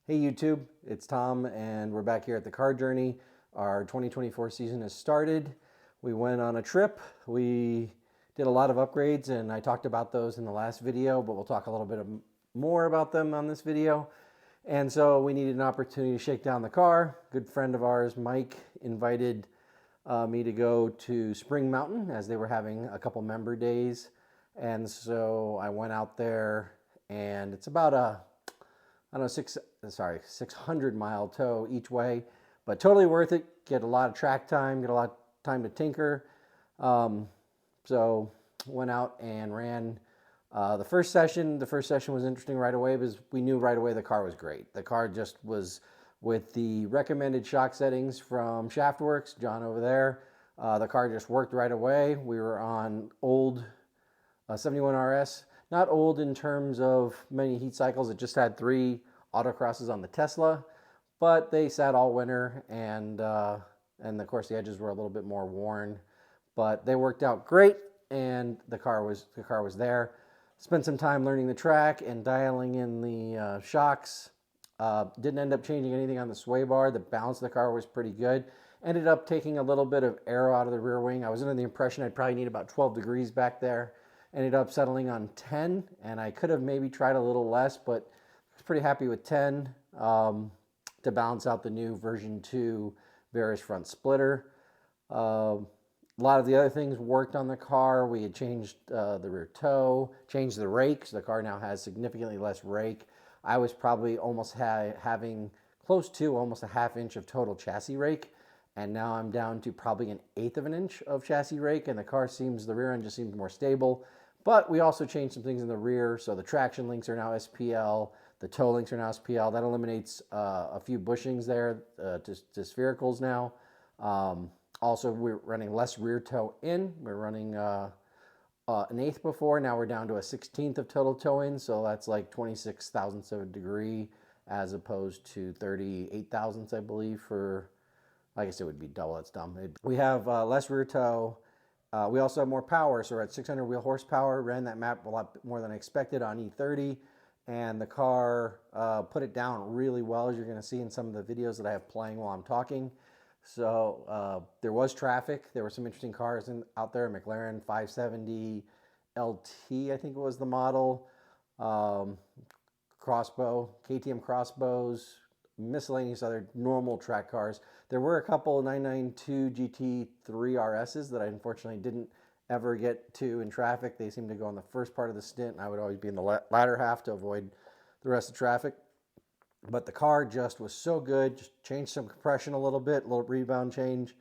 Hey YouTube, it's Tom and we're back here at the Car Journey. Our 2024 season has started. We went on a trip. We did a lot of upgrades and I talked about those in the last video, but we'll talk a little bit more about them on this video. And so we needed an opportunity to shake down the car. A good friend of ours, Mike, invited me to go to Spring Mountain as they were having a couple member days. And so I went out there and it's about a 600-mile tow each way, but totally worth it. Get a lot of track time, get a lot of time to tinker. So went out and ran the first session. The first session was interesting right away because we knew right away the car was great. The car just was with the recommended shock settings from Shaftworks, John over there. The car just worked right away. We were on old 71RS. Not old in terms of many heat cycles. It just had 3 autocrosses on the Tesla, but they sat all winter, and of course the edges were a little bit more worn, but they worked out great, and the car was there. Spent some time learning the track and dialing in the shocks. Didn't end up changing anything on the sway bar. The balance of the car was pretty good. Ended up taking a little bit of air out of the rear wing. I was under the impression I'd probably need about 12 degrees back there. Ended up settling on 10, and I could have maybe tried a little less, but I was pretty happy with 10 to balance out the new version 2 Verus front splitter. A lot of the other things worked on the car. We had changed the rear toe, changed the rake, so the car now has significantly less rake. I was probably almost having close to almost a ½ inch of total chassis rake, and now I'm down to probably an 1/8 of an inch of chassis rake, and the rear end just seems more stable. But we also changed some things in the rear, so the traction links are now SPL, the toe links are now SPL. That eliminates a few bushings there to sphericals now. Also, we're running less rear toe in. We're running an 1/8 before. Now we're down to a 1/16 of total toe in, so that's like 26 thousandths of a degree as opposed to 38 thousandths, I believe, for, I guess it would be double. That's dumb. We have less rear toe. We also have more power, so we're at 600 wheel horsepower. Ran that map a lot more than I expected on E30, and the car put it down really well, as you're going to see in some of the videos that I have playing while I'm talking. So there was traffic. There were some interesting cars out there. McLaren 570 LT, I think it was the model. Crossbow, KTM Crossbows, miscellaneous other normal track cars. There were a couple 992 GT3 RSs that I unfortunately didn't ever get to in traffic. They seemed to go on the first part of the stint, and I would always be in the latter half to avoid the rest of the traffic. But the car just was so good. Just changed some compression a little bit, a little rebound change.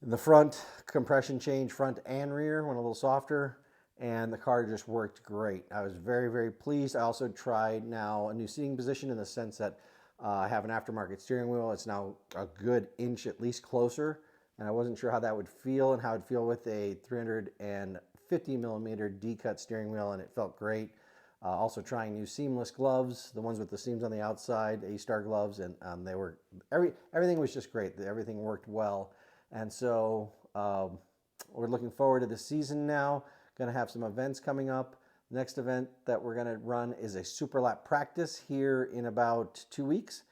In the front, compression change, front and rear, went a little softer, and the car just worked great. I was very, very pleased. I also tried now a new seating position in the sense that I have an aftermarket steering wheel. It's now a good inch at least closer, and I wasn't sure how that would feel and how it'd feel with a 350 millimeter D-cut steering wheel, and it felt great. Also trying new seamless gloves, the ones with the seams on the outside, A-Star gloves, and everything was just great. Everything worked well, and so we're looking forward to the season now. Going to have some events coming up. Next event that we're going to run is a super lap practice here in about 2 weeks.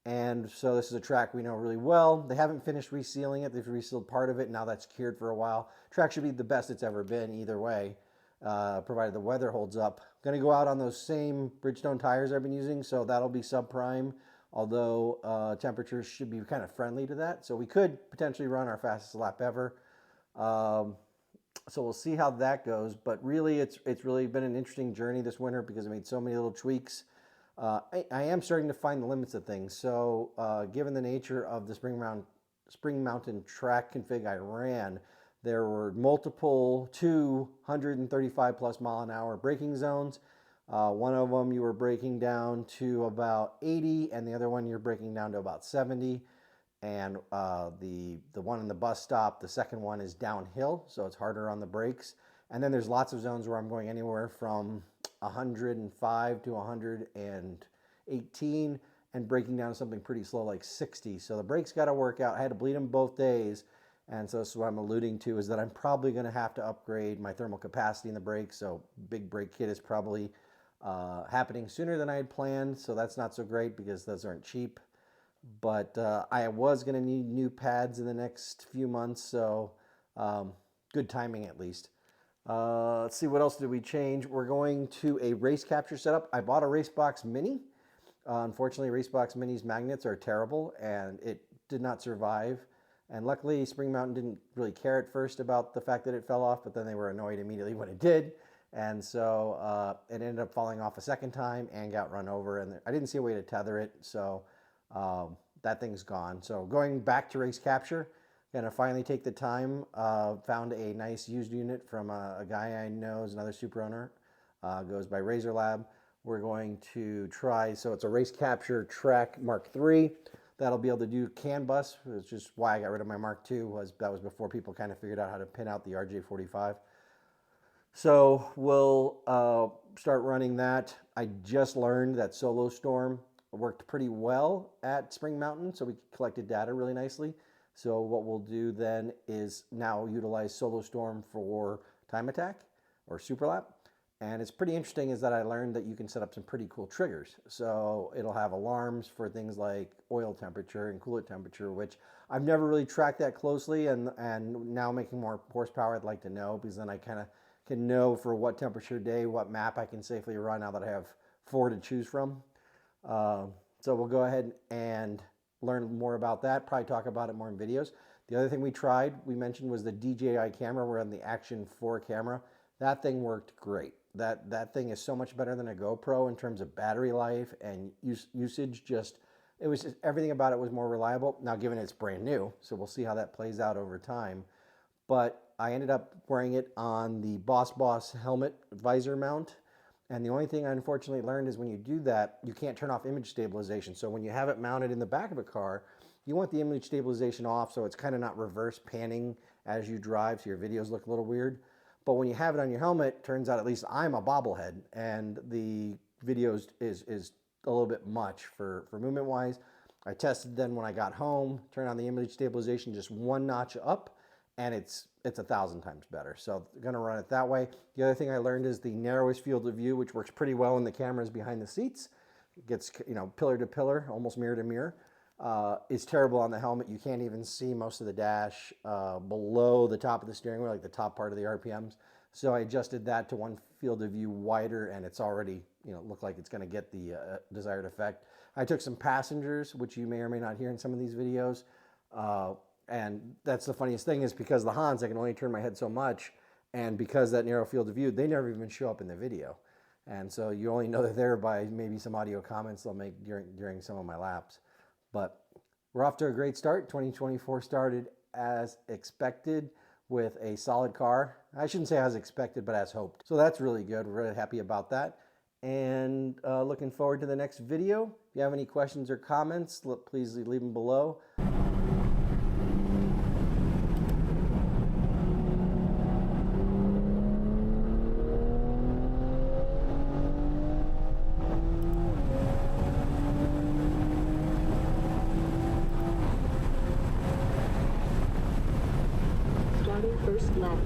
And so this is a track we know really well. They haven't finished resealing it. They've resealed part of it. Now that's cured for a while. Track should be the best it's ever been either way, provided the weather holds up. Going to go out on those same Bridgestone tires I've been using, so that'll be subprime, although temperatures should be kind of friendly to that. So we could potentially run our fastest lap ever. So we'll see how that goes, but really it's really been an interesting journey this winter because I made so many little tweaks. I am starting to find the limits of things. So given the nature of the Spring Mountain track config I ran, there were multiple 235 plus mile an hour braking zones. One of them you were braking down to about 80, and the other one you're braking down to about 70. And the one in the bus stop, the second one is downhill, so it's harder on the brakes. And then there's lots of zones where I'm going anywhere from 105 to 118 and braking down to something pretty slow like 60. So the brakes got to work out. I had to bleed them both days. And so what I'm alluding to is that I'm probably going to have to upgrade my thermal capacity in the brakes. So big brake kit is probably happening sooner than I had planned, so that's not so great because those aren't cheap. But I was going to need new pads in the next few months, so good timing at least. Let's see, what else did we change? We're going to a race capture setup. I bought a Racebox Mini. Unfortunately, Racebox Mini's magnets are terrible, and it did not survive. And luckily, Spring Mountain didn't really care at first about the fact that it fell off, but then they were annoyed immediately when it did. And so it ended up falling off a second time and got run over. And I didn't see a way to tether it, so that thing's gone. So going back to race capture, gonna finally take the time. Found a nice used unit from a guy I know, is another Supra owner. Goes by Razor Lab. We're going to try, so it's a race capture track Mark III. That'll be able to do CAN bus, which is why I got rid of my Mark II, that was before people kind of figured out how to pin out the RJ45. So we'll start running that. I just learned that Solo Storm worked pretty well at Spring Mountain, so we collected data really nicely. So what we'll do then is now utilize Solo Storm for time attack or superlap. And it's pretty interesting is that I learned that you can set up some pretty cool triggers. So it'll have alarms for things like oil temperature and coolant temperature, which I've never really tracked that closely. And now making more horsepower, I'd like to know, because then I kind of can know for what temperature day, what map I can safely run now that I have 4 to choose from. So we'll go ahead and learn more about that, probably talk about it more in videos. The other thing we mentioned was the DJI camera. We're on the Action 4 camera. That thing worked great. That thing is so much better than a GoPro in terms of battery life and usage. Everything about it was more reliable. Now, given it's brand new, so we'll see how that plays out over time. But I ended up wearing it on the Boss helmet visor mount. And the only thing I unfortunately learned is when you do that, you can't turn off image stabilization. So when you have it mounted in the back of a car, you want the image stabilization off so it's kind of not reverse panning as you drive, so your videos look a little weird. But when you have it on your helmet, turns out at least I'm a bobblehead, and the videos is a little bit much for movement wise. I tested then when I got home, turned on the image stabilization just 1 notch up, and it's 1,000 times better. So I'm gonna run it that way. The other thing I learned is the narrowest field of view, which works pretty well when the camera's behind the seats. It gets, pillar to pillar, almost mirror to mirror. Is terrible on the helmet. You can't even see most of the dash below the top of the steering wheel, like the top part of the RPMs. So I adjusted that to one field of view wider, and it's already, look like it's going to get the desired effect. I took some passengers, which you may or may not hear in some of these videos. And that's the funniest thing is because the Hans, I can only turn my head so much. And because that narrow field of view, they never even show up in the video. And so you only know they're there by maybe some audio comments they'll make during some of my laps. But we're off to a great start. 2024 started as expected with a solid car. I shouldn't say as expected, but as hoped. So that's really good. We're really happy about that. And looking forward to the next video. If you have any questions or comments, please leave them below. First lap.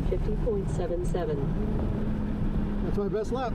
50.77. That's my best lap.